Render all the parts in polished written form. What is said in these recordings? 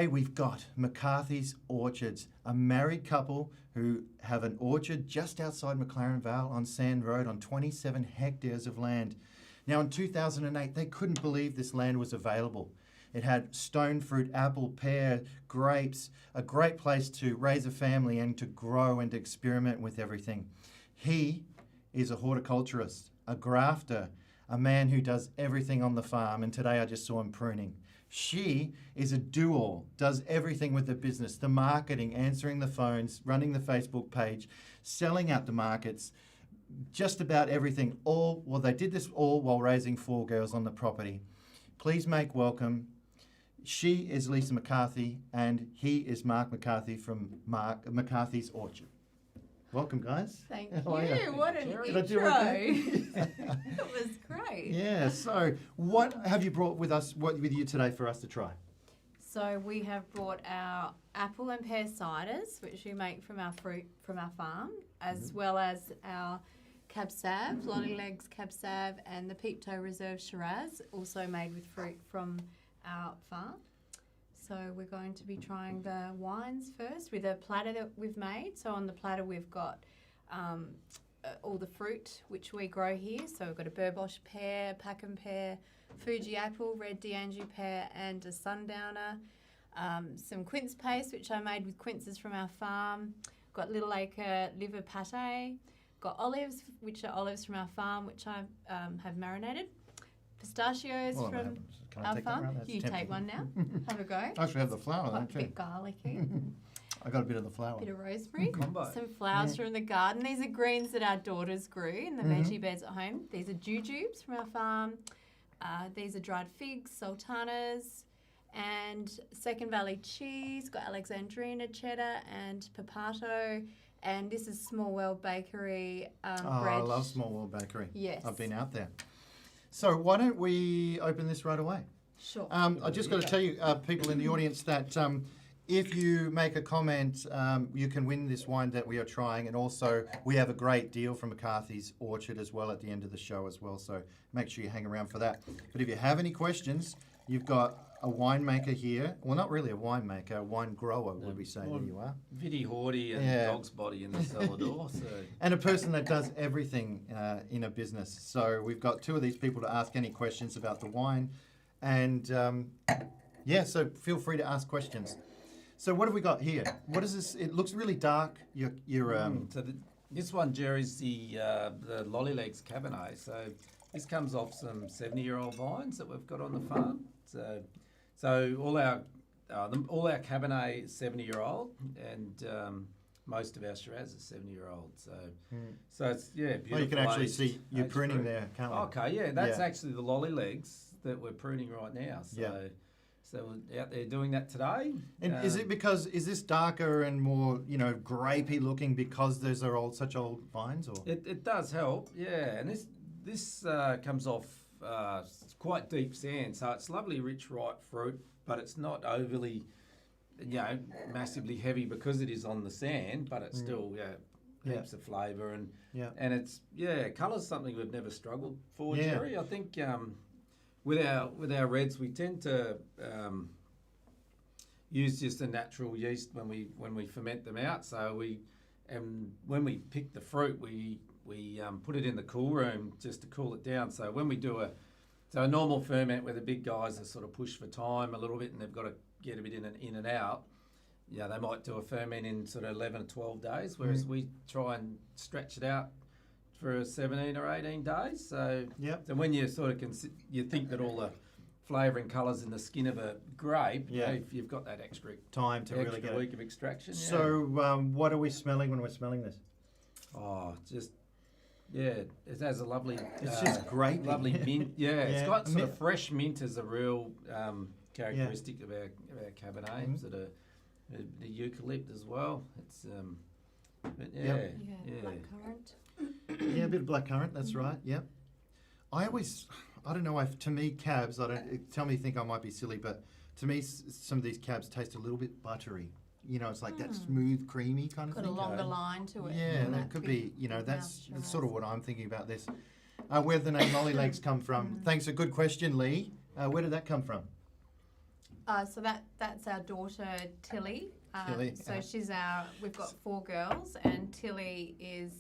Hey, we've got McCarthy's Orchards, a married couple who have an orchard just outside McLaren Vale on Sand Road on 27 hectares of land. Now, in 2008, they couldn't believe this land was available. It had stone fruit, apple, pear, grapes, a great place to raise a family and to grow and experiment with everything. He is a horticulturist, a grafter, a man who does everything on the farm, and today I just saw him pruning. She is a do-all, does everything with the business, the marketing, answering the phones, running the Facebook page, selling out the markets, just about everything. They did this all while raising 4 girls on the property. Please make welcome. She is Lisa McCarthy, and he is Mark McCarthy from McCarthy's Orchard. Welcome, guys. Thank How are you. What an Did intro. I do okay? It was great. Yeah, so what have you brought with you today for us to try? So we have brought our Apple and Pear Ciders, which we make from our fruit from our farm, as well as our Cab Sav, Lolly Legs Cab Sav, and the Peeptoe Reserve Shiraz, also made with fruit from our farm. So we're going to be trying the wines first with a platter that we've made. So on the platter we've got all the fruit which we grow here. So we've got a Burbosh pear, Packham pear, Fuji apple, red D'Anjou pear, and a sundowner. Some quince paste which I made with quinces from our farm. Got Little Acre liver pate. Got olives, which are olives from our farm, which I have marinated. Pistachios from our farm. You take one now. Have a go. I actually have the flour, Quite don't a you? bit garlicky. I got a bit of the flour. Bit of rosemary. Combo. Some flowers from the garden. These are greens that our daughters grew in the veggie beds at home. These are jujubes from our farm. These are dried figs, sultanas, and Second Valley cheese. Got Alexandrina cheddar and papato. And this is Small World Bakery bread. I love Small World Bakery. Yes. I've been out there. So why don't we open this right away? Sure. I just got to tell you, people in the audience, that if you make a comment, you can win this wine that we are trying. And also, we have a great deal from McCarthy's Orchard as well at the end of the show as well. So make sure you hang around for that. But if you have any questions, you've got a winemaker here. Well, not really a winemaker, a wine grower, would we say. There you are. Vidi Horty and dog's body in the cellar door. So. And a person that does everything in a business. So we've got 2 of these people to ask any questions about the wine. And so feel free to ask questions. So what have we got here? What is this? It looks really dark. This one, Jerry's the Lolly Legs Cabernet. So this comes off some 70-year-old vines that we've got on the farm. So all our Cabernet is 70-year-old, and most of our Shiraz is 70-year-old. So it's beautiful. Oh, you can actually aged, see you're pruning fruit. there, can't we? Okay, that's actually the Lolly Legs that we're pruning right now. So we're out there doing that today. And is this darker and more grapey looking because those are such old vines, or? It does help, yeah. And this comes off quite deep sand, so it's lovely, rich, ripe fruit, but it's not overly, massively heavy because it is on the sand, but it's still heaps of flavour and it's colour's something we've never struggled for, Jerry. I think with our reds we tend to use just a natural yeast when we ferment them out. So when we pick the fruit we put it in the cool room just to cool it down. So when we do a normal ferment where the big guys are sort of pushed for time a little bit and they've got to get a bit in and out, they might do a ferment in sort of 11 or 12 days, whereas we try and stretch it out for 17 or 18 days. So when you sort of you think that all the flavour and colours in the skin of a grape, if you've got that extra time to really get week of extraction. So what are we smelling when we're smelling this? Oh, just it has a lovely. It's just great, lovely mint. It's got sort of fresh mint as a real characteristic of our Cabernets. That the eucalypt as well. It's blackcurrant. Yeah, a bit of blackcurrant. That's right. Yep. I don't know. To me, cabs. Tell me, you think I might be silly, but to me, some of these cabs taste a little bit buttery. It's like that smooth, creamy kind of thing. Got a longer line to it. Yeah, that could be. That's sort of what I'm thinking about this. Where did the name Lolly Legs come from? Thanks, a good question, Lee. Where did that come from? So that's our daughter Tilly. Tilly, So yeah. we've got 4 girls, and Tilly is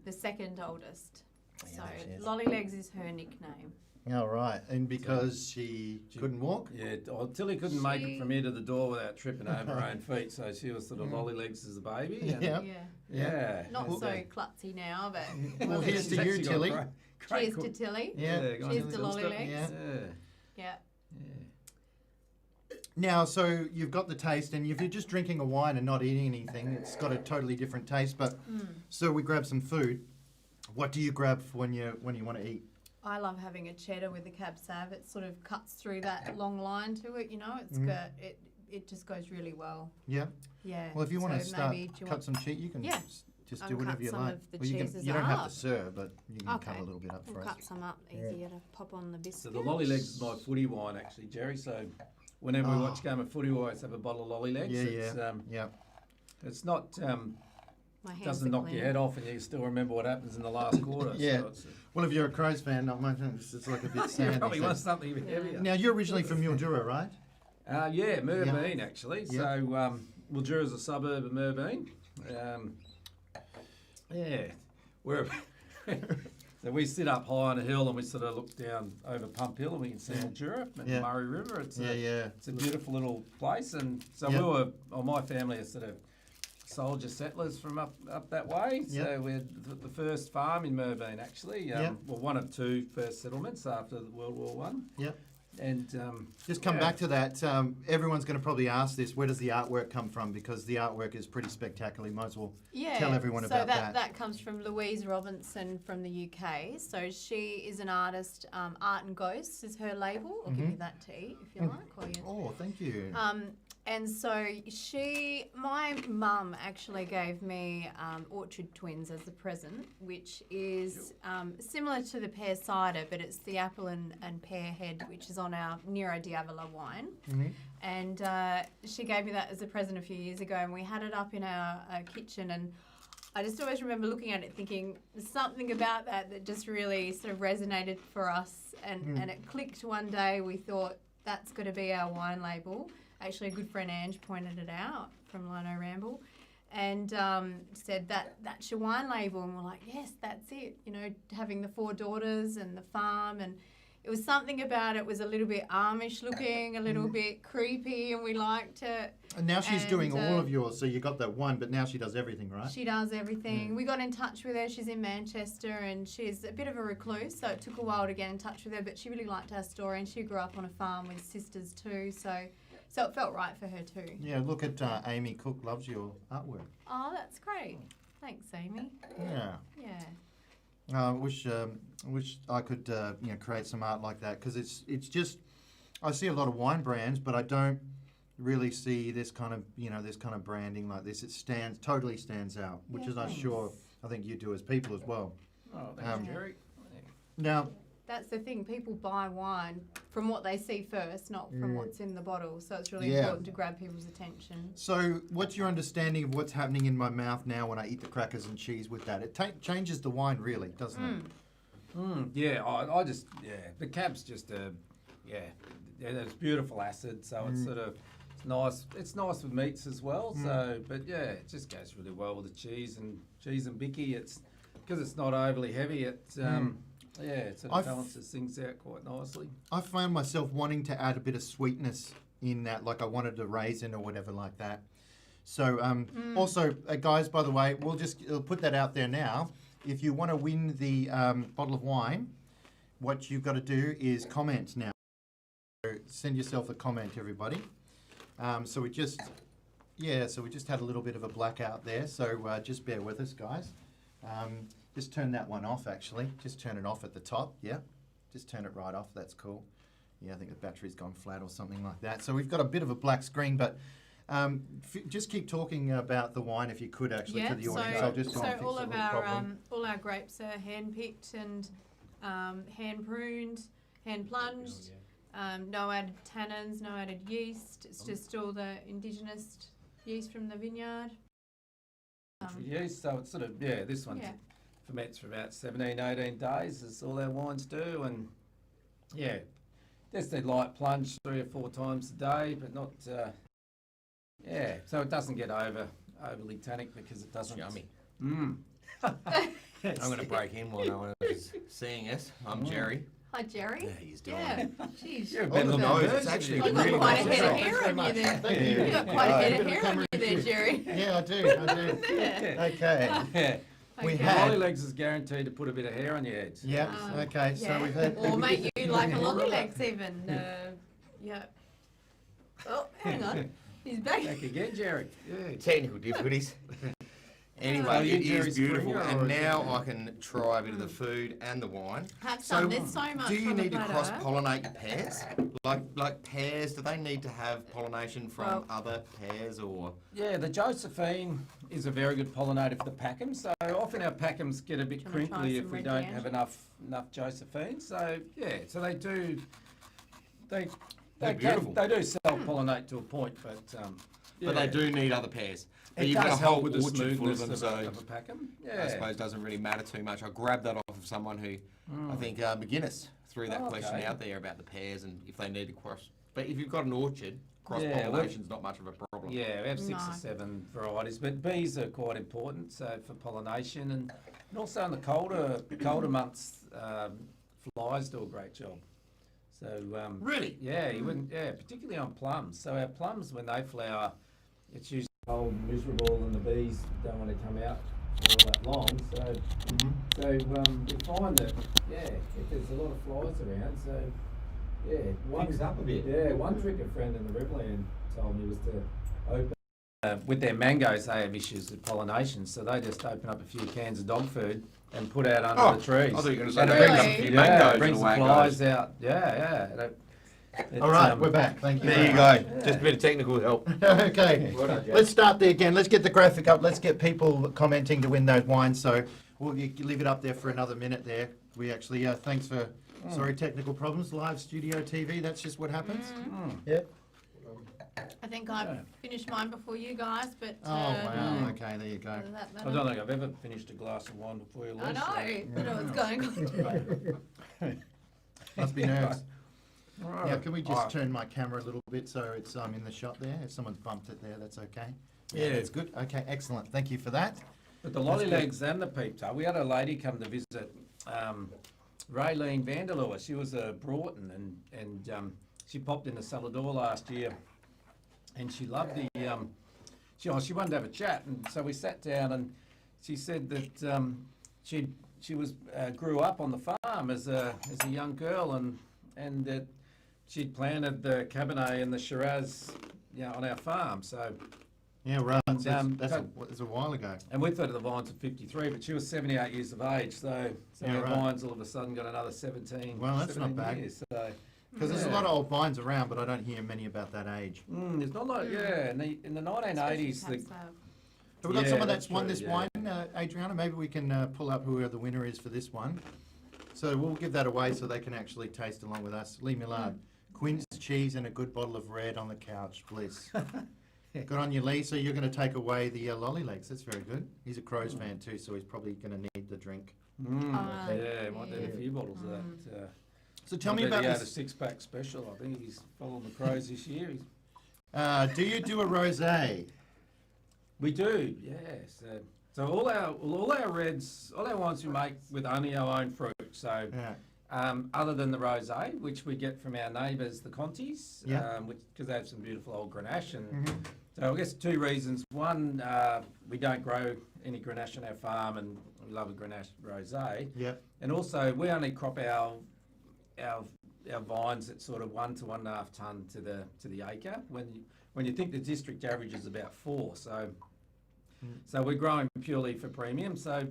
the second oldest. Yeah, So there she is. Lolly Legs is her nickname. All right, and because she couldn't walk? Yeah, Tilly couldn't make it from here to the door without tripping over her own feet, so she was sort of lolly legs as a baby. And Yeah. yeah. Not And, so klutzy now, but Well, here's she's to you, actually got a Tilly. great cheers cook. to Tilly. Yeah. Cheers to Lolly Legs. Yeah. Yeah. Yeah. Now, so you've got the taste, and if you're just drinking a wine and not eating anything, it's got a totally different taste. But so we grab some food. What do you grab for when you want to eat? I love having a cheddar with the cab sav. It sort of cuts through that long line to it, you know. It's good. It just goes really well. Yeah. Yeah. Well, if you want to So start maybe do you cut want- some cheese, you can Yeah. just I'll do whatever cut you some like. of the Well, you cheeses don't have up. to serve, but you can cut Okay. a little bit up We'll for us. cut some up easier to pop on the biscuit. So the Lolly Legs is my footy wine, actually, Jerry. So whenever we watch a game of footy, we always have a bottle of Lolly Legs. Yeah, It's, yeah. it's not My hands doesn't are knock clean. your head off, and you still remember what happens in the last quarter. Yeah. So it's, Well, if you're a Crows fan, it's like a bit you sandy. probably so- want something a bit heavier. Now, you're originally from Mildura, right? Yeah, Merbein actually. Yeah. So Mildura is a suburb of Merbein. Yeah, we're so we sit up high on a hill and we sort of look down over Pump Hill and we can see Mildura and Yeah. the Murray River. It's a beautiful little place, and so my family are sort of soldier settlers from up that way. Yeah. So we're the first farm in Merbein actually. Yeah. Well, one of 2 first settlements after World War One. Yep. And Just come back to that. Everyone's going to probably ask this: where does the artwork come from? Because the artwork is pretty spectacular. You might as well tell everyone about that. So that comes from Louise Robinson from the UK. So she is an artist. Art and Ghosts is her label. I'll give you that tea if you like. Or you, Oh, thank you. and so my mum actually gave me Orchard Twins as a present, which is similar to the pear cider, but it's the apple and pear head, which is on our Nero Diavola wine. And she gave me that as a present a few years ago, and we had it up in our kitchen, and I just always remember looking at it thinking there's something about that just really sort of resonated for us, and it clicked one day. We thought that's got to be our wine label. Actually, a good friend Ange pointed it out from Lino Ramble and said that's your wine label. And we're like, yes, that's it. You know, having the 4 daughters and the farm, and it was something about it was a little bit Amish looking, a little bit creepy, and we liked it. And now she's doing all of yours, so you got that one, but now she does everything, right? She does everything. We got in touch with her. She's in Manchester, and she's a bit of a recluse, so it took a while to get in touch with her, but she really liked our story, and she grew up on a farm with sisters too, so it felt right for her too. Yeah, look at Amy Cook loves your artwork. Oh, that's great. Thanks, Amy. Yeah. Yeah. Wish I could create some art like that, because it's just I see a lot of wine brands, but I don't really see this kind of branding like this. It totally stands out, which is thanks. I think you do as people as well. oh, thanks, Jerry. Now, That's the thing. People buy wine from what they see first, not from what's in the bottle. So it's really Yeah. important to grab people's attention. so what's your understanding of what's happening in my mouth now when I eat the crackers and cheese with that? It changes the wine, really, doesn't it? Yeah, I just the cab's just it's beautiful acid, so it's sort of it's nice. It's nice with meats as well. So, but yeah, it just goes really well with the cheese and bicky. It's because it's not overly heavy. It it sort of balances things out quite nicely. I found myself wanting to add a bit of sweetness in that, like I wanted a raisin or whatever like that. So also, guys, by the way, we'll put that out there now. If you want to win the bottle of wine, what you've got to do is comment now. So send yourself a comment, everybody. So we just had a little bit of a blackout there. So just bear with us, guys. Just turn that one off, actually. Just turn it off at the top, yeah. Just turn it right off, that's cool. Yeah, I think the battery's gone flat or something like that. So we've got a bit of a black screen, but just keep talking about the wine if you could, actually, to the audience. I'll just go and fix all a of little our problem. all our grapes are hand picked and hand pruned, hand plunged. No added tannins, no added yeast. It's just all the indigenous yeast from the vineyard. Yeast, so it's sort of this one ferments for about 17, 18 days, as all our wines do, and just a light plunge 3 or 4 times a day, but not. So it doesn't get overly tannic because it doesn't. Yummy. Mm. I'm going to break in while no one is seeing us. I'm Jerry. Hi, Jerry. Yeah, he's doing Yeah. it. Jeez. You're a Oh, better the looking nose, person. it's actually You've really got quite a nice. head of Thanks hair very on you much. there. Thank you. You've got quite a head of Bit of hair on camera you there, Jerry. Yeah, I do. Yeah. Okay. Yeah. We Okay. had- Lolly Legs is guaranteed to put a bit of hair on your head. Yeah. Okay. So Yeah. we've had. Or make you like a Lolly Legs even. Yeah. Oh, hang on. He's back. Back again, Jerry. Yeah. Technical difficulties. Anyway, Are you it Jerry is beautiful, Springer or and is it- now I can try a bit of the food and the wine. Have So, some. There's so much do you on the need to platter. cross-pollinate your pears? Like pears, do they need to have pollination from Well- other pears or? Yeah, the Josephine is a very good pollinator for the Packham. So often our Packhams get a bit Do you wanna try crinkly some if we red don't Dijon? have enough Josephine. So yeah, so they do. They They're beautiful. They do self-pollinate to a point, but But they do need other pears. But It you've got a does whole help with the orchard full of smoothness them, of so a Packham. I Yeah. suppose doesn't really matter too much. I grabbed that off of someone who, I think McGuinness threw that Oh, question okay. out there about the pears and if they need to cross. But if you've got an orchard, cross Yeah, pollination's not much of a problem. Yeah, we have 6 No. or 7 varieties, but bees are quite important. So for pollination and also in the colder months, flies do a great job. So Really? yeah, you wouldn't. Yeah, particularly on plums. So our plums, when they flower, it's usually cold, and miserable, and the bees don't want to come out for all that long. So we find that if there's a lot of flies around, so Picks up a bit. Yeah, one trick a friend in the Riverland told me was to open. With their mangoes, they have issues with pollination, so they just open up a few cans of dog food and put out under the trees. I thought you were going to say And they it bring brings up up a few a few mangoes brings and the away it flies goes. out. All right, we're back. Thank you. There you very go. Just a bit of technical help. much. Okay. Well done, Jay. Let's start there again. Let's get the graphic up. Let's get people commenting to win those wines. So we'll leave it up there for another minute there. We actually, thanks for, sorry, technical problems. Live studio TV, that's just what happens. Yep. I think I finished mine before you guys, but. Oh, wow. Okay, there you go. Does that I matter? don't think I've ever finished a glass of wine before you, I Lisa. know. I know what's going on. Must be nerves. Right. Now, can we just Alright. turn my camera a little bit so it's in the shot there? If someone's bumped it there, that's okay. Yeah. That's good. Okay, excellent. Thank you for that. But the Lolly good. Legs and the Peeptoe, we had a lady come to visit, Raylene Vanderloo. She was a Broughton and she popped in the cellar door last year and she loved the, she wanted to have a chat, and so we sat down and she said that she was grew up on the farm as a young girl and that she'd planted the Cabernet and the Shiraz, on our farm. So Yeah, right. And, That's a while ago. and we thought the vines were 53, but she was 78 years of age, so Yeah, our right. vines all of a sudden got another 17. Well, that's not 17 bad. Years, so Because there's a lot of old vines around, but I don't hear many about that age. there's not a lot. Yeah, in the 1980s, Especially the, Cab Have we got Yeah, someone that's that's won true, this yeah. wine, Adriana? Maybe we can pull up who the winner is for this one. So we'll give that away so they can actually taste along with us. Lee Millard, Quinn's cheese and a good bottle of red on the couch, bliss. Good on you, Lee. So you're going to take away the Lolly Legs. That's very good. He's a Crows fan too, so he's probably going to need the drink. yeah, might need a few bottles of that. So tell me Might about be this. a 6-pack special. I think he's following the Crows this year. Do you do a rosé? We do, yes. So all our reds, all our wines we make with only our own fruit. So Yeah. other than the rosé, which we get from our neighbours, the Contis, Yeah. because they have some beautiful old Grenache. And so I guess 2 reasons. One, we don't grow any Grenache on our farm, and we love a Grenache rosé. Yep. And also, we only crop our vines at sort of 1 to 1.5 tonne to the acre. When you think the district average is about 4, so we're growing purely for premium. So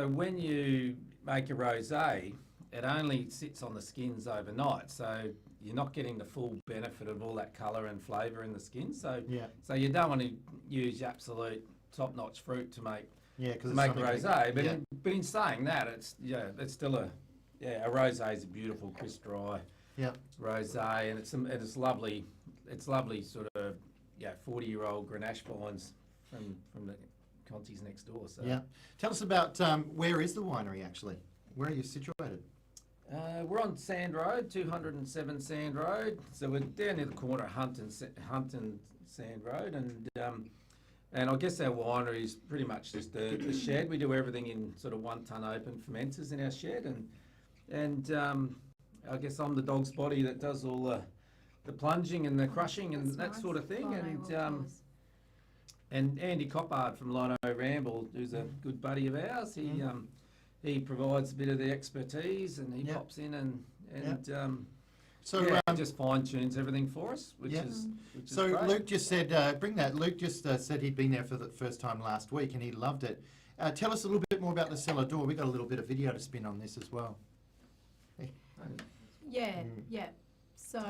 when you make a rosé, it only sits on the skins overnight. So you're not getting the full benefit of all that colour and flavour in the skin. So Yeah. so you don't want to use absolute top-notch fruit to make Yeah, because make a rosé. But yeah. in saying that, it's still a rosé is a beautiful crisp dry Yeah. rosé, and it's lovely. It's lovely sort of 40-year-old Grenache vines from the Contis next door. So Yeah. Tell us about where is the winery actually? Where are you situated? We're on Sand Road, 207 Sand Road. So we're down near the corner of Hunt and Sand Road, and I guess our winery is pretty much just the shed. We do everything in sort of 1 tonne open fermenters in our shed, and I guess I'm the dog's body that does all the plunging and the crushing and that sort of thing. And Andy Coppard from Lino Ramble, who's a good buddy of ours, he provides a bit of the expertise, and he pops in and just fine tunes everything for us, which is so great. Luke just said, bring that. Luke just said he'd been there for the first time last week and he loved it. Tell us a little bit more about the cellar door. We got a little bit of video to spin on this as well. Yeah. So,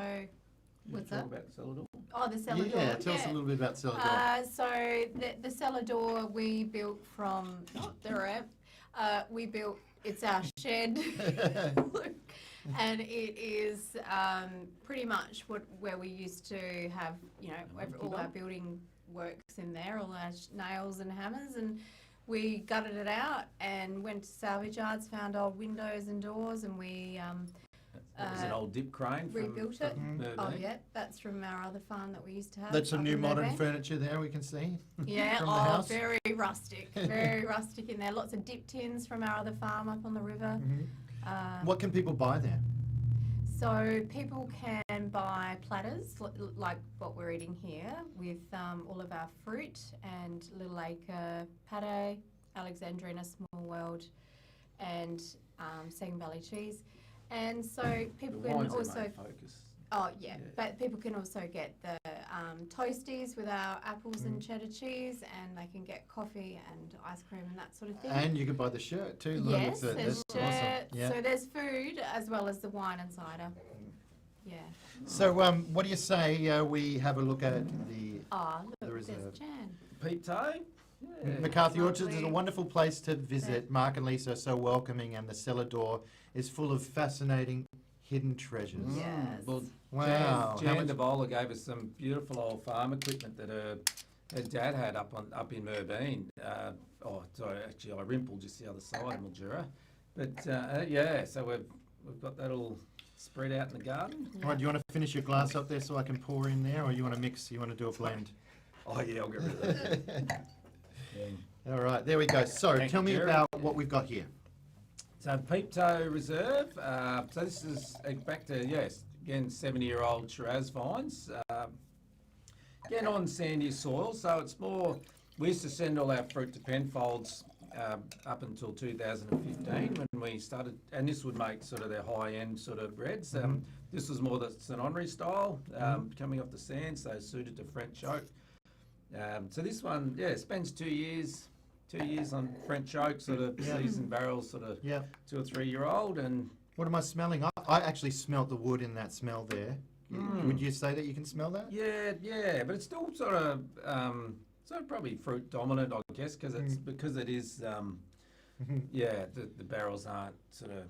what's that? About the cellar door? Oh, the cellar door. Yeah, tell us a little bit about the cellar door. So the cellar door we built from, we built, it's our shed, and it is pretty much where we used to have, all our building works in there, all our nails and hammers, and we gutted it out and went to salvage yards, found old windows and doors, and we That was an old dip crane. rebuilt it. Merbein. Oh yeah, that's from our other farm that we used to have. That's some up new in modern Merbein. furniture there we can see. Yeah, from the house. very rustic, very rustic in there. Lots of dip tins from our other farm up on the river. What can people buy there? So people can buy platters like what we're eating here with all of our fruit and Little Acre pate, Alexandrina Small World, and Segen Valley cheese. And so people can also but people can also get the toasties with our apples and cheddar cheese, and they can get coffee and ice cream and that sort of thing. And you can buy the shirt too. Yes, Look, there's that's awesome. shirt. Yeah. So there's food as well as the wine and cider. Yeah. So what do you say we have a look at the Look, reserve? there's Jan. Peeptoe? Yeah. McCarthy Orchards is a Lovely. wonderful place to visit. Mark and Lisa are so welcoming, and the cellar door is full of fascinating hidden treasures. Yes. Well, Wow. Jan Davola gave us some beautiful old farm equipment that her dad had up in Merbein. Actually, I rimpled just the other side of Mildura. But so we've got that all spread out in the garden. All right, do you want to finish your glass up there so I can pour in there, or you want to mix? You want to do a blend? Oh yeah, I'll get rid of that. All right, there we go. So Thank tell you, me Jerry. about what we've got here. So Peeptoe Reserve. So this is back to again 70-year-old Shiraz vines. Again on sandy soil. So it's more. We used to send all our fruit to Penfolds up until 2015 when we started, and this would make sort of their high-end sort of breads. This was more the St Henri style, coming off the sand, so suited to French oak. So this one, spends 2 years on French oak, sort of seasoned barrels, sort of 2 or 3 year old. And What am I smelling? I actually smelt the wood in that smell there. Would you say that you can smell that? yeah, but it's still sort of probably fruit dominant, I guess, because it is the barrels aren't sort of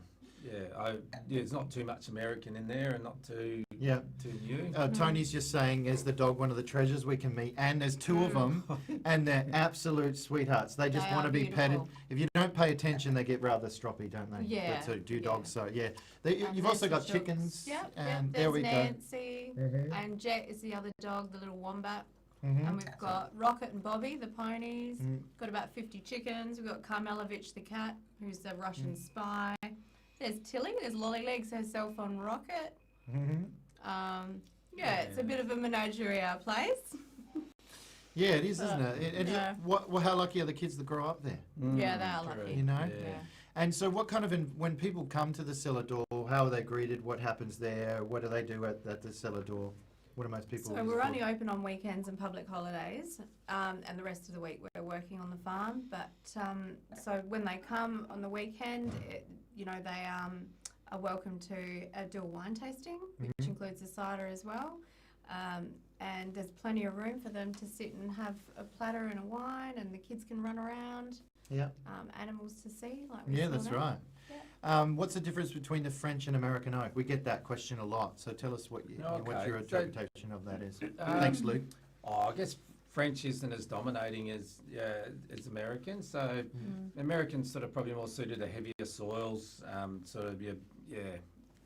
it's not too much American in there and not too new. Tony's just saying, is the dog one of the treasures we can meet? And there's 2 of them, and they're absolute sweethearts. They just They want to are be petted. beautiful. If you don't pay attention, they get rather stroppy, don't they? Yeah, But so do yeah. dogs. So you've And also there's got the chickens. Yep, And there's there we Nancy, go. and Jet is the other dog, the little wombat. And we've got Rocket and Bobby, the ponies. Got about 50 chickens. We've got Karmelovich, the cat, who's the Russian spy. There's Tilly. There's Lolly Legs herself on Rocket. It's a bit of a menagerie, our place. Yeah, it is, isn't it? How lucky are the kids that grow up there? Yeah, they are lucky. You know? Yeah. And so what kind of, when people come to the cellar door, how are they greeted? What happens there? What do they do at the cellar door? What do most people So use we're for? only open on weekends and public holidays, and the rest of the week we're working on the farm. But so when they come on the weekend, they are welcome to do a wine tasting, which includes a cider as well. And there's plenty of room for them to sit and have a platter and a wine, and the kids can run around. Yeah. Animals to see, like we saw That's there. right. Yeah. What's the difference between the French and American oak? We get that question a lot. So tell us what your interpretation of that is. Thanks, Luke. I guess French isn't as dominating as American. So Americans sort of probably more suited to heavier soils, sort of your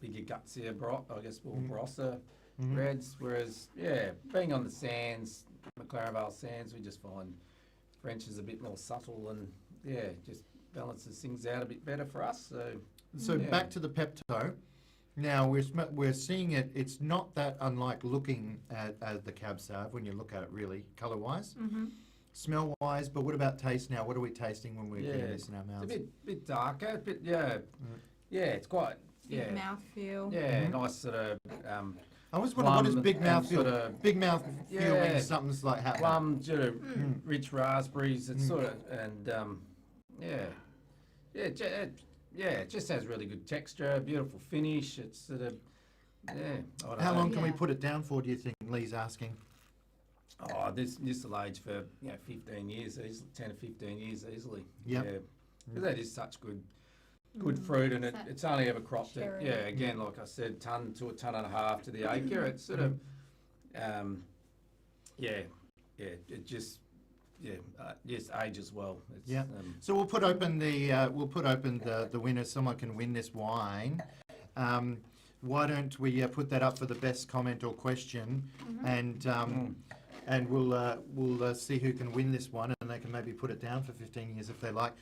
bigger gutsier I guess more Barossa Mhm. reds. Whereas being on the sands, McLaren Vale sands, we just find French is a bit more subtle and just balances things out a bit better for us. So Back to the Peeptoe. Now we're seeing it. It's not that unlike looking at the Cab Sauv when you look at it really colour-wise, smell-wise. But what about taste? Now, what are we tasting when we're getting this in our mouths? it's a bit darker, a bit it's quite Big mouthfeel. nice sort of I always wonder what is plum big mouth and feel. sort of- Big mouth feel when Yeah. something's like happening. plum, sort of rich raspberries. It's sort of and it just has really good texture, beautiful finish. It's sort of I don't How know. long can we Yeah. put it down for? Do you think? Lee's asking. Oh, this will age for 15 years, 10 to 15 years easily. Yep. Yeah, because that is such good fruit, and it's only ever cropped at Cherry. again, like I said, ton to a ton and a half to the acre. It's sort of it just ages well. It's, Yeah. So we'll put open the winner. Someone can win this wine. Why don't we put that up for the best comment or question, and we'll see who can win this one, and they can maybe put it down for 15 years if they like.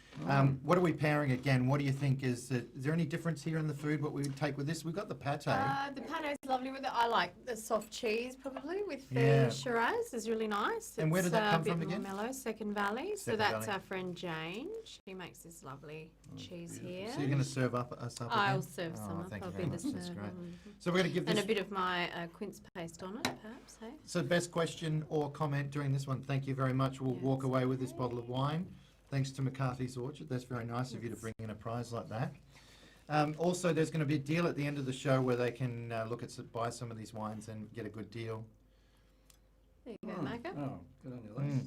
What are we pairing again? What do you think is there any difference here in the food? What we would take with this? We've got the pate. The pate is lovely with it. I like the soft cheese probably with the Yeah. Shiraz is really nice. And where did that come a bit from more again? mellow, Second Valley. So Second that's Valley. our friend Jane. She makes this lovely cheese here. So you're going to serve us up I'll again? serve some up. Thank you I'll very be much. the That's server. great. So we're going to give And this. a bit of my quince paste on it, perhaps. Hey? So best question or comment during this one. Thank you very much. We'll Yes. walk away with this bottle of wine. Thanks to McCarthy's Orchard. That's very nice of you to bring in a prize like that. Also, there's going to be a deal at the end of the show where they can buy some of these wines and get a good deal. There you go, Micah. Oh, good on you, Lee.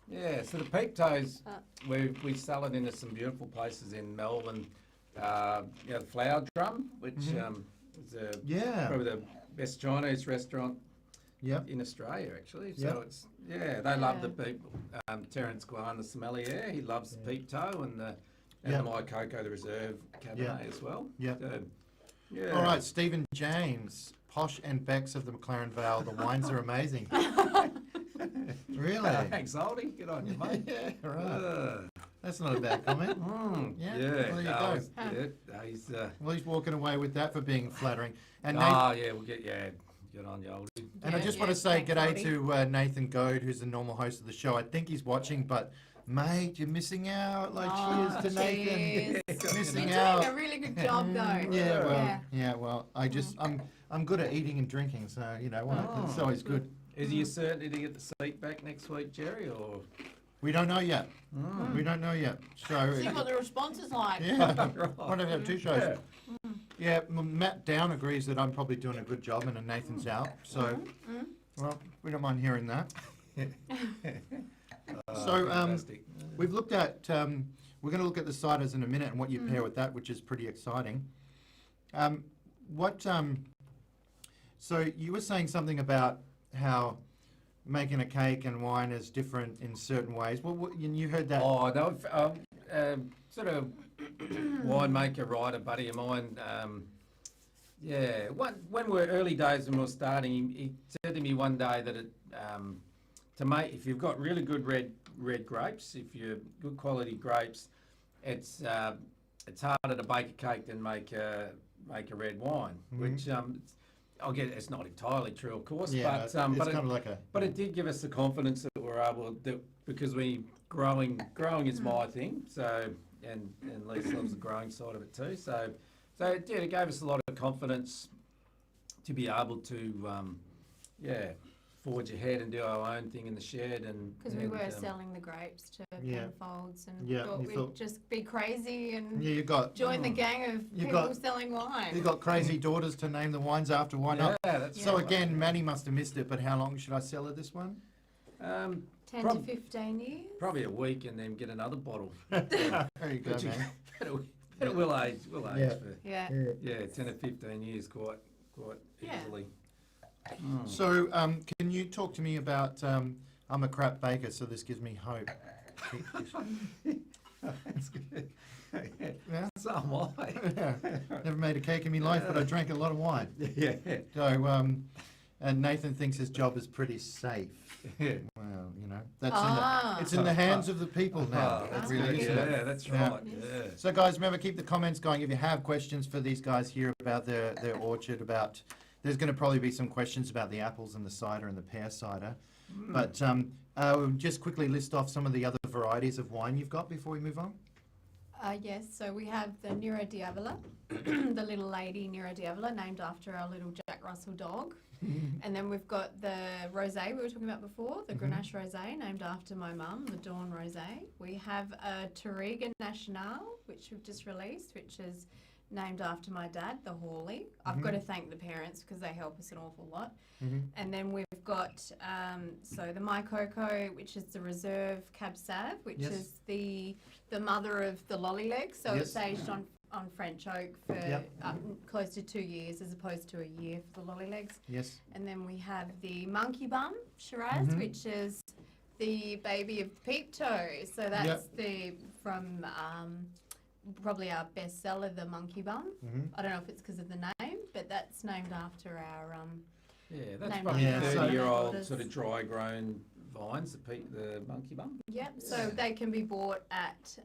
Yeah, so the Peeptoes, we sell it into some beautiful places in Melbourne. The Flower Drum, which is Yeah. probably the best Chinese restaurant Yep. in Australia, actually. Yep. So it's they love the people. Terence Guan, the sommelier, he loves the Peeptoe and the Yep. My Cocoa, the Reserve Cabernet Yep. as well. Yep. So, yeah. All right, Stephen James, Posh and Bex of the McLaren Vale. The wines are amazing. Really? Thanks, Oldie. Good on you, mate. Yeah, right. That's not a bad comment. Yeah. Yeah, there you go. He's. Well, he's walking away with that for being flattering. And We'll get good on you, Oldie. And I Yeah, just yeah, want to say thanks, g'day Robbie. to Nathan Goad, who's the normal host of the show. I think he's watching, but mate, you're missing out. Like, cheers to Nathan. Cheers. Missing You're out. doing a really good job, though. Yeah, well, I'm good at eating and drinking, so you know what, it's always good. Is he a certainty to get the seat back next week, Jerry? Or We don't know yet. We don't know yet. So See what the response is like. yeah, Right. why don't we have two shows? Yeah, Matt Down agrees that I'm probably doing a good job, and Nathan's out. So, well, we don't mind hearing that. So, fantastic. we've looked at, we're going to look at the ciders in a minute and what you pair with that, which is pretty exciting. So you were saying something about how making a cake and wine is different in certain ways. Well, you heard that. Oh, no, sort of winemaker, writer, buddy of mine. When we're early days when we were starting, he said to me one day that to make, if you've got really good red grapes, if you're good quality grapes, it's harder to bake a cake than make a red wine, which I'll get. It's not entirely true, of course, Yeah, but it's kind of like a. but it did give us the confidence that we're able to, because growing is my thing. So and Lisa loves the growing side of it too. So it did. It gave us a lot of confidence to be able to forge ahead and do our own thing in the shed and Because we were selling the grapes to Yeah. Penfolds and Yeah, thought you we'd thought- just be crazy and Yeah, you got. join the gang of You people got- selling wine. You got crazy daughters to name the wines after. Why not? that's So right. again, Maddie must have missed it. But how long should I sell her this one? 10 to prob- 15 years. Probably a week and then get another bottle. There you go, But you- man. but it will age. Yeah. For Yeah. 10 to 15 years quite Yeah. easily. So, can you talk to me about? I'm a crap baker, so this gives me hope. That's good. Yeah. So am I. Yeah. Never made a cake in my life, but I drank a lot of wine. Yeah. So, and Nathan thinks his job is pretty safe. Yeah. Well, you know, that's it's Ah. in the hands of the people now. That's It really good. is. Yeah, that's Yeah. right. Yeah. So, guys, remember, keep the comments going. If you have questions for these guys here about their orchard, there's going to probably be some questions about the apples and the cider and the pear cider. But we'll just quickly list off some of the other varieties of wine you've got before we move on. Yes, so we have the Nero Diavola, the little lady Nero Diavola, named after our little Jack Russell dog. And then we've got the rosé we were talking about before, the Grenache rosé, named after my mum, the Dawn rosé. We have a Touriga Nacional, which we've just released, which is named after my dad, the Hawley. I've got to thank the parents because they help us an awful lot. And then we've got so the My Coco, which is the Reserve Cab Sauv, which Yes. is the mother of the Lolly Legs. So Yes. it's aged on French oak for Yep. close to 2 years as opposed to a year for the Lolly Legs. Yes. And then we have the Monkey Bum Shiraz, which is the baby of Peeptoe. So that's from probably our bestseller, the Monkey Bum. I don't know if it's because of the name, but that's named after our Yeah, that's Name probably like that. 30-year-old Yeah, so- sort of dry-grown vines, the monkey bum. Yep, so Yeah. they can be bought at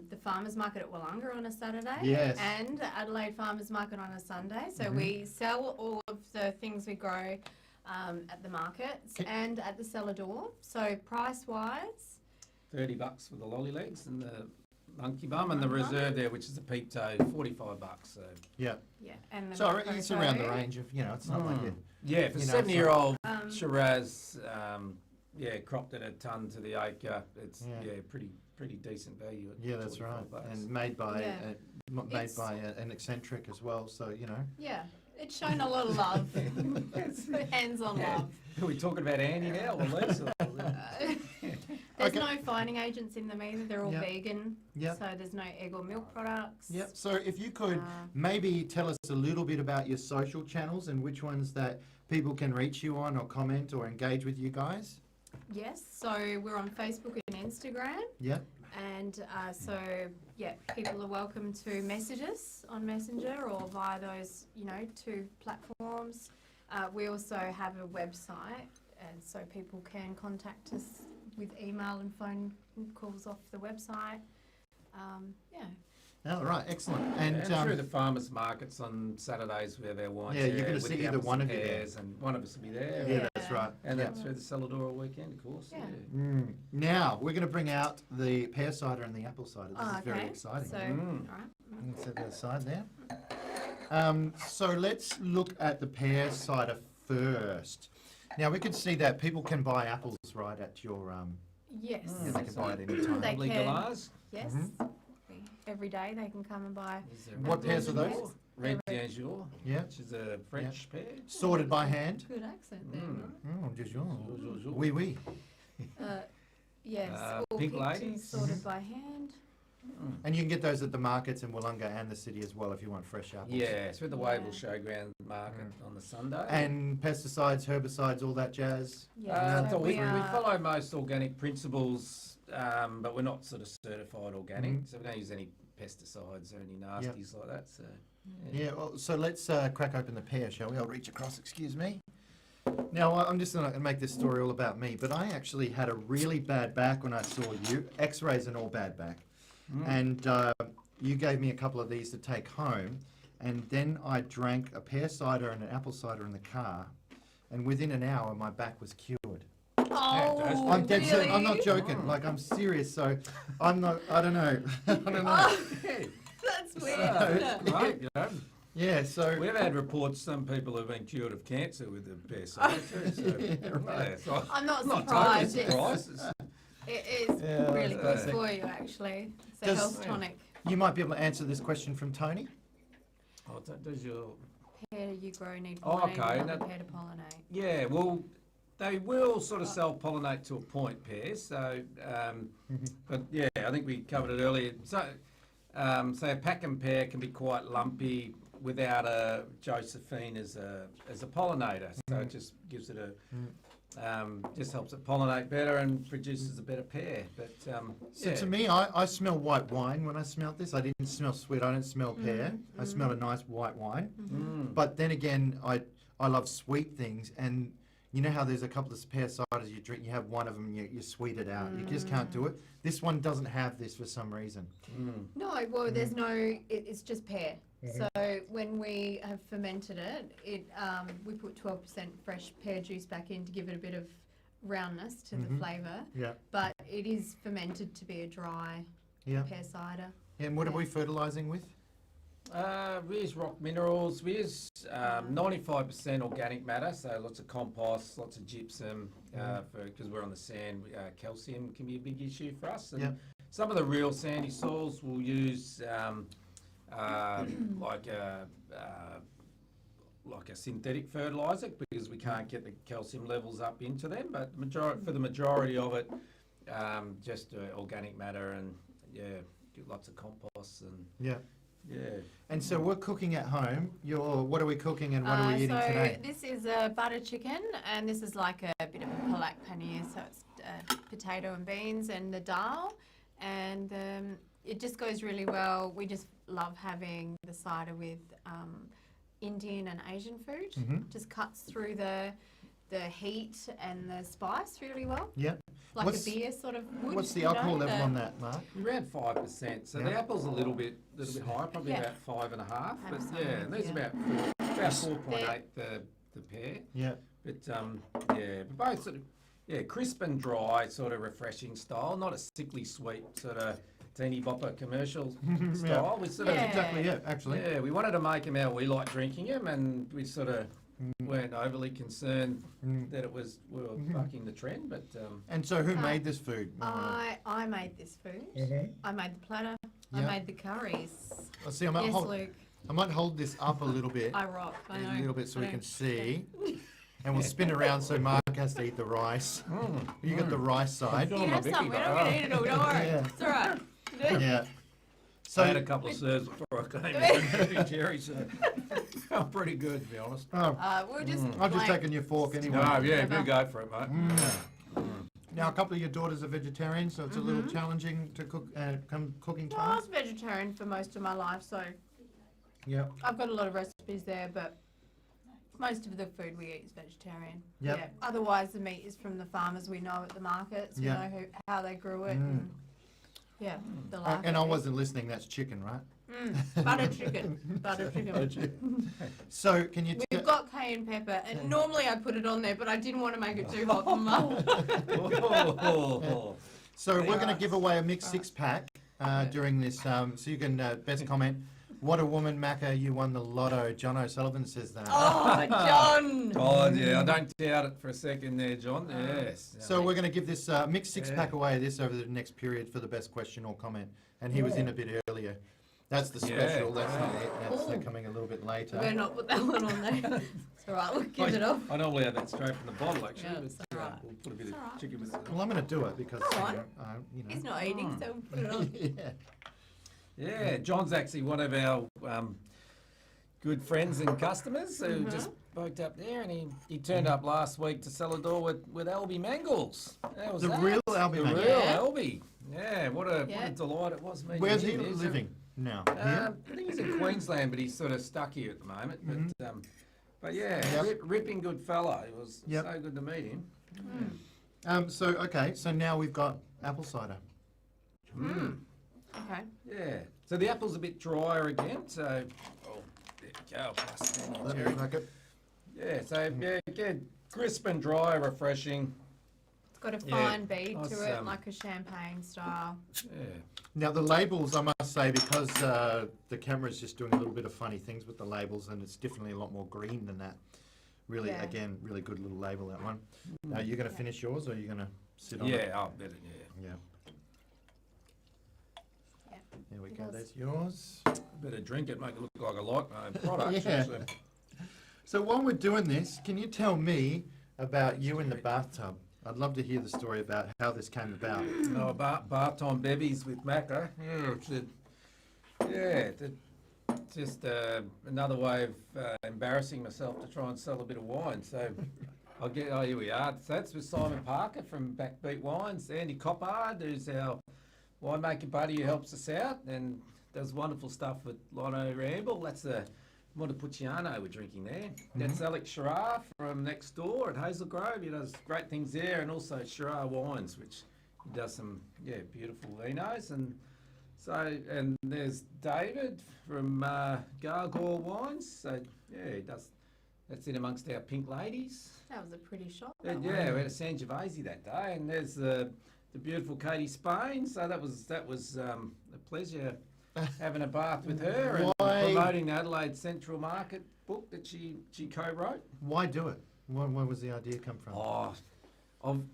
the farmers market at Wollonga on a Saturday Yes. and Adelaide Farmers Market on a Sunday. So we sell all of the things we grow at the markets and at the cellar door. So price-wise, $30 for the lolly legs and the monkey bum, and the Monkey bum. reserve there, which is a Peeptoe, $45. So Yeah. yeah, and the So it's around the Coco. range of, it's not like it. yeah, for You know, 70-year-old Um, Shiraz, cropped at a ton to the acre, it's Yeah. pretty decent value. At Yeah, that's right. $45. And made by Yeah. It's- an eccentric as well. So Yeah, it's shown a lot of love. Hands-on love. Are we talking about Andy now or Lisa? There's Okay. no fining agents in them either. They're all Yep. vegan. Yep. So there's no egg or milk products. Yep. So if you could Uh, maybe tell us a little bit about your social channels and which ones that people can reach you on or comment or engage with you guys. Yes, so we're on Facebook and Instagram. Yep. And people are welcome to message us on Messenger or via those, two platforms. We also have a website, and so people can contact us with email and phone calls off the website. All right. Excellent. And And through the farmers markets on Saturdays we have our wine Yeah, you're share gonna with see the either apples one and of you there. pears, and one of us will be there. yeah, that's right. And Yeah. then through the cellar door all weekend, of course. Yeah. Now we're going to bring out the pear cider and the apple cider. This is very okay. exciting. So, Mm. all right. Let's set that aside there. So let's look at the pear cider first. Now we can see that people can buy apples right at your Yes. yeah, they can buy it anytime. They can. Legalised. Yes. Every day they can come and buy. Is there What Red pears are those? d'Angers? Red d'Angers, Yeah. which is a French pear. Sorted by hand. Good accent there. Oh, just Bonjour. oui, oui. Yes, all Pink picked and ladies. sorted by hand. And you can get those at the markets in Wollonga and the city as well if you want fresh apples. Yeah, it's with the Wavell Yeah. Showground Market on the Sunday. And pesticides, herbicides, all that jazz. Yeah, So we are- follow most organic principles, but we're not sort of certified organic, so we don't use any pesticides or any nasties like that. So Yeah, well, so let's crack open the pear, shall we? I'll reach across, excuse me. Now, I'm just not going to make this story all about me, but I actually had a really bad back when I saw you. X-rays and all bad back. And you gave me a couple of these to take home, and then I drank a pear cider and an apple cider in the car, and within an hour my back was cured. Oh, I'm dead serious. I'm not really? joking. Like, I'm serious. So I'm not. I don't know. I don't know. That's weird. That's great, you know. Yeah. So We've had reports some people have been cured of cancer with the pear cider too. So, yeah, so I'm not not surprised. totally surprised. It's- It is Yeah, really good that's- for you, actually. It's a Does- health tonic. you might be able to answer this question from Tony. Oh, does your Pear you grow need Oh, pollinate, okay, not the that- pear to pollinate. yeah, well, they will sort of self-pollinate to a point, pears. So, but yeah, I think we covered it earlier. So, say a pack and pear can be quite lumpy without a Josephine as a pollinator. So it just gives it Just helps it pollinate better and produces a better pear. But So to me, I smell white wine when I smelt this. I didn't smell sweet. I didn't smell pear. I smelled a nice white wine. But then again, I love sweet things, and you know how there's a couple of pear ciders you drink, you have one of them, you sweet it out. You just can't do it. This one doesn't have this for some reason. No, well, there's no. It's just pear. So when we have fermented it, we put 12% fresh pear juice back in to give it a bit of roundness to the flavour. Yeah. But it is fermented to be a dry pear cider. Yeah, and what are we fertilising with? We use rock minerals. We use 95% organic matter, so lots of compost, lots of gypsum, because we're on the sand. Calcium can be a big issue for us. And some of the real sandy soils will use like a synthetic fertiliser because we can't get the calcium levels up into them. But for the majority of it, just organic matter and lots of compost and And so we're cooking at home. What are we cooking and what are we eating today? This is a butter chicken, and this is like a bit of a palak paneer, so it's potato and beans and the dal, and it just goes really well. We just love having the cider with Indian and Asian food. Just cuts through the heat and the spice really well. Yeah. Like a beer sort of would. What's the alcohol level on that, Mark? Around 5%. So the apple's a little bit higher, probably about 5.5. But and these about 4.8 the pear. Yeah. But both sort of crisp and dry, sort of refreshing style, not a sickly sweet sort of teeny bopper commercial style. We sort of, That's exactly it, actually. Yeah, we wanted to make them how we like drinking them, and we sort of weren't overly concerned that we were bucking the trend. But And so who made this food? I made this food. I made the platter. I made the curries. See, Yes, Luke. I might hold this up a little bit. I rock. I know. A little bit so we can see. And we'll spin around so Mark has to eat the rice. You got the rice side. You have some. We're not going to eat it all. Don't worry. Yeah. It's all right. Yeah. So I had a couple of serves before I came in, Jerry, so felt pretty good, to be honest. We're just. I've just taken your fork anyway. Oh, yeah, good go for it, mate. Now, a couple of your daughters are vegetarian, so it's a little challenging to cook. Come cooking Well, I time. was vegetarian for most of my life, so Yeah. I've got a lot of recipes there, but most of the food we eat is vegetarian. Yep. Yeah. Otherwise, the meat is from the farmers we know at the markets. We Yeah. know how they grew it. And, the life And I of it. wasn't listening. That's chicken, right? Butter chicken. Butter chicken. So, can you? We've got cayenne pepper, and normally I put it on there, but I didn't want to make it too hot for Mum. So we're going to give away a mixed six-pack during this. So you can best comment. What a woman, Macca! You won the lotto. John O'Sullivan says that. Oh, John! Oh, yeah, I don't doubt it for a second there, John. Yes. So we're going to give this mixed six-pack away this over the next period for the best question or comment. And he was in a bit earlier. That's the special. That's not it. That's coming a little bit later. We're not put that one on there. It's all right. We'll give it off. I normally have that straight from the bottle, actually. Yeah, but, it's all right. We'll put a bit It's all of right. chicken with it. Well, I'm going to do it because Go on. you know. He's not eating, so we'll put it on. Yeah. Yeah, John's actually one of our good friends and customers who just poked up there, and he turned up last week to Celador with Albie Mangles. That was The that. real Albie The Mangles. real Yeah. Albie. Yeah, what a delight it was meeting Where's he him. He's, living now? I Here? think he's in Queensland, but he's sort of stuck here at the moment. But yeah, ripping good fella. It was so good to meet him. So now we've got apple cider. Okay. Yeah. So the apple's a bit drier again. So there you go. Pass it down, Let me Jerry. crack it. Yeah. So again, crisp and dry, refreshing. It's got a fine bead Nice, to it, like a champagne style. Yeah. Now the labels, I must say, because the camera's just doing a little bit of funny things with the labels, and it's definitely a lot more green than that. Really, again, really good little label, that one. You're going to finish yours, or are you going to sit on it? Yeah. I'll bet it. Yeah. Yeah. Yeah. There we It go. does. There's yours. Better drink it, make it look like a light product. Yeah. actually. So while we're doing this, can you tell me about you in the bathtub? I'd love to hear the story about how this came about. Oh, bath time bevies with Macca. Just another way of embarrassing myself to try and sell a bit of wine. So Here we are. So that's with Simon Parker from Backbeat Wines. Andy Coppard, who's our winemaker buddy who helps us out and does wonderful stuff with Lino Ramble. That's the Montepulciano we're drinking there. That's Alex Shiraz from next door at Hazel Grove. He does great things there, and also Shiraz Wines, which he does some beautiful vinos. And there's David from Gargoyle Wines. So he does. That's in amongst our pink ladies. That was a pretty shot. We had a Sangiovese that day, and there's the beautiful Katie Spain. So that was a pleasure having a bath with her and promoting the Adelaide Central Market book that she co-wrote. Why do it? Where was the idea come from? I'm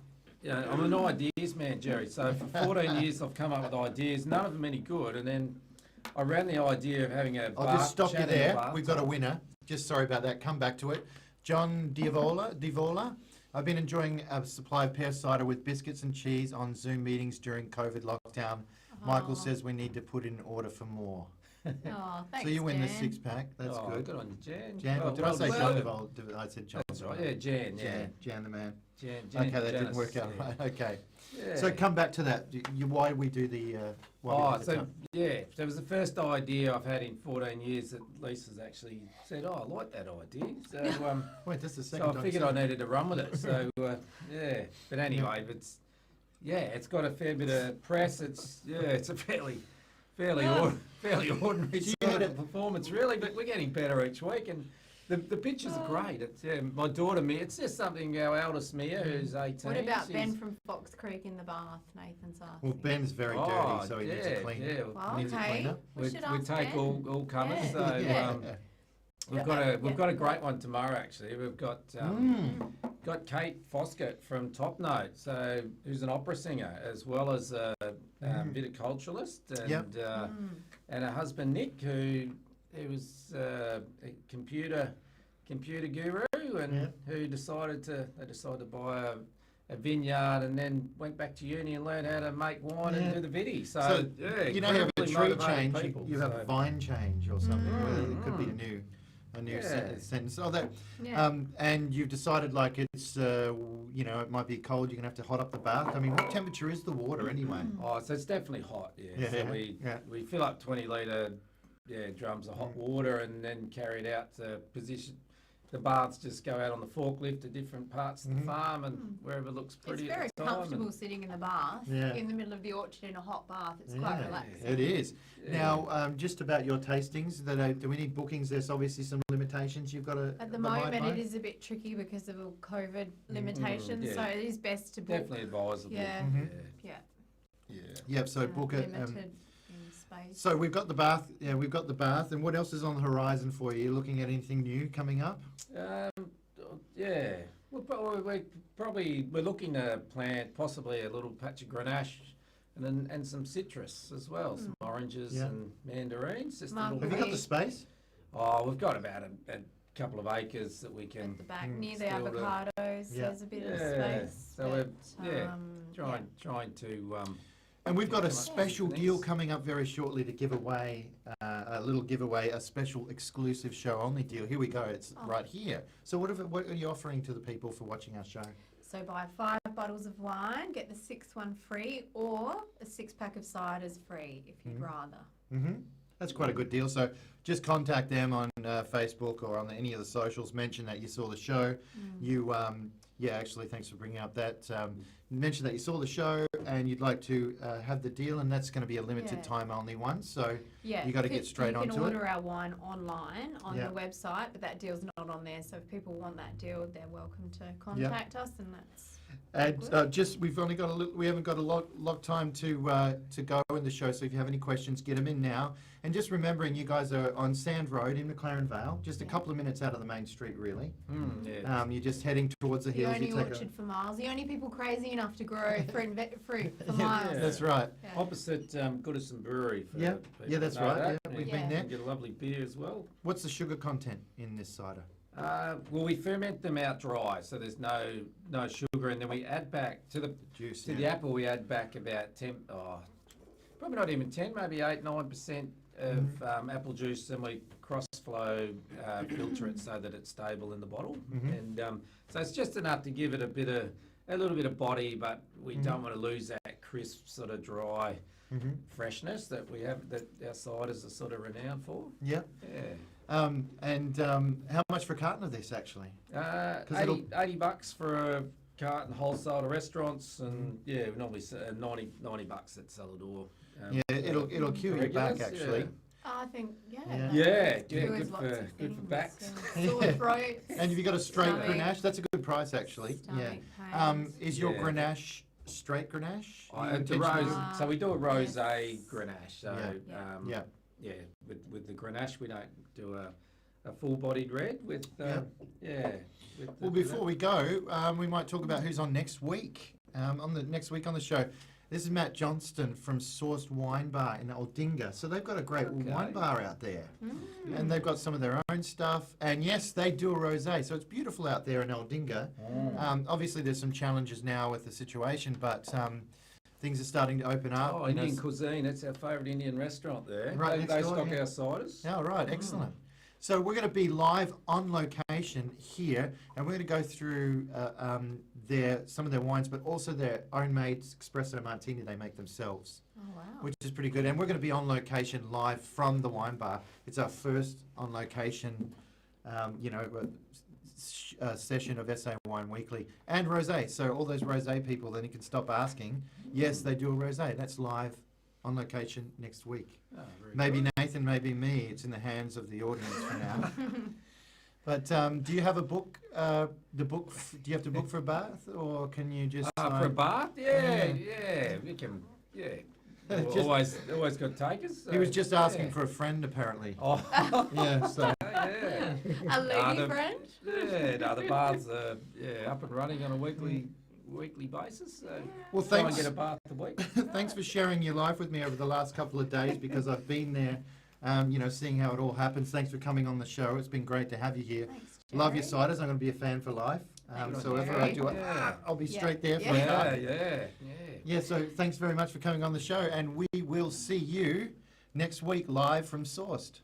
an ideas man, Jerry. So for 14 years I've come up with ideas, none of them any good, and then I ran the idea of having a I'll just stop you there. We've got a winner. Just sorry about that. Come back to it. John Divola. I've been enjoying a supply of pear cider with biscuits and cheese on Zoom meetings during COVID lockdown. Michael says we need to put in order for more. Oh, thanks, So you win the Jan. 6-pack. That's good. Good on you, Jan. Jan, Well, did I say John deserved. Divola? I said John. That's right. Yeah, Jan. Yeah. Jan the man. Jan, Okay, that didn't Janice, work out yeah. right. Okay. Yeah. So come back to that. Why we do the... So it was the first idea I've had in 14 years that Lisa's actually said, I like that idea. So Wait, that's the second so time. I figured I needed to run with it. So but anyway, it's got a fair bit of press. It's a fairly ordinary sort of performance really, but we're getting better each week, and the pictures are great. It's my daughter Mia. It's just something our eldest Mia, who's 18. What about Ben from Fox Creek in the bath? Nathan's asking. Well, Ben's very dirty, so he needs a cleaner. Yeah, Well, needs a okay. cleaner. We should we ask take Ben. all comers. Yeah. So Yeah. we've got a great one tomorrow. Actually, we've got Kate Foskett from Top Note, so who's an opera singer as well as a viticulturalist, and her husband Nick, who was a computer guru, and who decided to buy a vineyard and then went back to uni and learned how to make wine and do the viti. So you know, you have a incredibly tree motivated change, people, you have a so- vine change or something. It could be a new sentence. Oh, that. Yeah. And you've decided like it's it might be cold. You're gonna have to hot up the bath. I mean, what temperature is the water anyway? Oh, so it's definitely hot. Yeah. So we fill up 20-litre drums of hot water and then carry it out to position. The baths just go out on the forklift to different parts of the farm and wherever looks pretty It's very at the time. comfortable sitting in the bath, in the middle of the orchard in a hot bath. It's quite relaxing. It is. Now, just about your tastings, do we need bookings? There's obviously some limitations you've got to At the moment, it is a bit tricky because of all COVID limitations, so it is best to book. Definitely advisable. Yeah. Yep. So book it. Limited in space. So we've got the bath. Yeah, we've got the bath. And what else is on the horizon for you? Looking at anything new coming up? We're looking to plant possibly a little patch of Grenache and some citrus as well, some oranges and mandarins. Just a little Have you got the space? Oh, we've got about a couple of acres that we can At the back, near the still do. avocados, there's a bit of space. So we're but, trying to. And we've got a come up with special some deal things. coming up very shortly to give away, a special exclusive show-only deal. Here we go. It's right here. So what are you offering to the people for watching our show? So buy 5 bottles of wine, get the 6th one free, or a 6-pack of ciders free if you'd rather. That's quite a good deal. So just contact them on Facebook or on any of the socials. Mention that you saw the show. You, actually, thanks for bringing up that. Mention that you saw the show and you'd like to have the deal, and that's going to be a limited time only one. So you got to get straight onto it. You can order our wine online on the website, but that deal's not on there. So if people want that deal, they're welcome to contact us, and that's. And we've only got we haven't got a lot time to go in the show. So if you have any questions, get them in now. And just remembering, you guys are on Sand Road in McLaren Vale, just a couple of minutes out of the main street, really. You're just heading towards the The hills. only orchard for miles. The only people crazy enough to grow fruit for miles. That's right. Yeah. Opposite Goodison Brewery. For Yeah. people Yeah, that's that know right. that. Yeah, we've been there. Get a lovely beer as well. What's the sugar content in this cider? Well, we ferment them out dry, so there's no sugar, and then we add back to the Juice. the apple. We add back about 10, probably not even 10, maybe 8-9% of apple juice, and we cross flow filter it so that it's stable in the bottle. And so it's just enough to give it a little bit of body, but we don't want to lose that crisp, sort of dry freshness that we have, that our ciders are sort of renowned for. Yep. Yeah. How much for a carton of this actually? 80 bucks for a carton wholesale to restaurants, and yeah, normally 90 bucks at cellar door. It'll cue you back actually. I think, Yeah, cures good lots for of things, backs. Sore throats. And have you got a straight Stomach. Grenache? That's a good price actually. Stomach Yeah. pains. Is your Yeah. Grenache straight Grenache? The rose, so we do a rosé Grenache. So Yeah. with the Grenache we don't do a full-bodied red with Well, before we go, we might talk about who's on next week. On the next week on the show, this is Matt Johnston from Sourced Wine Bar in Aldinga. So they've got a great wine bar out there, and they've got some of their own stuff. And yes, they do a rosé, so it's beautiful out there in Aldinga. Obviously, there's some challenges now with the situation, but things are starting to open up. Oh, Indian cuisine, that's our favourite Indian restaurant there. Right They next door, stock yeah. our ciders. Oh, right, excellent. So we're going to be live on location here, and we're going to go through some of their wines, but also their own made espresso martini they make themselves, Oh, wow. which is pretty good. And we're going to be on location live from the wine bar. It's our first on location, session of SA Wine Weekly and rosé. So all those rosé people, then you can stop asking. Yes, they do a rosé. That's live on location next week. Oh, very Maybe good. Nathan, maybe me. It's in the hands of the audience for now. But do you have a book? Do you have to book for a bath, or can you just For a bath? Yeah. Yeah, we can, Just- always got takers. He was just asking yeah. for a friend, apparently. Oh, Yeah. So yeah. A lady the- friend? Yeah, no, the baths are up and running on a weekly basis. So well, try and thanks. get a bath a week. Thanks for sharing your life with me over the last couple of days, because I've been there, seeing how it all happens. Thanks for coming on the show. It's been great to have you here. Thanks, Love your Jerry. ciders. I'm going to be a fan for life. Thank So you. if I do it, Yeah. I'll be Yeah. straight there for Yeah. a cup. Yeah. Yeah, so thanks very much for coming on the show, and we will see you next week live from Sourced.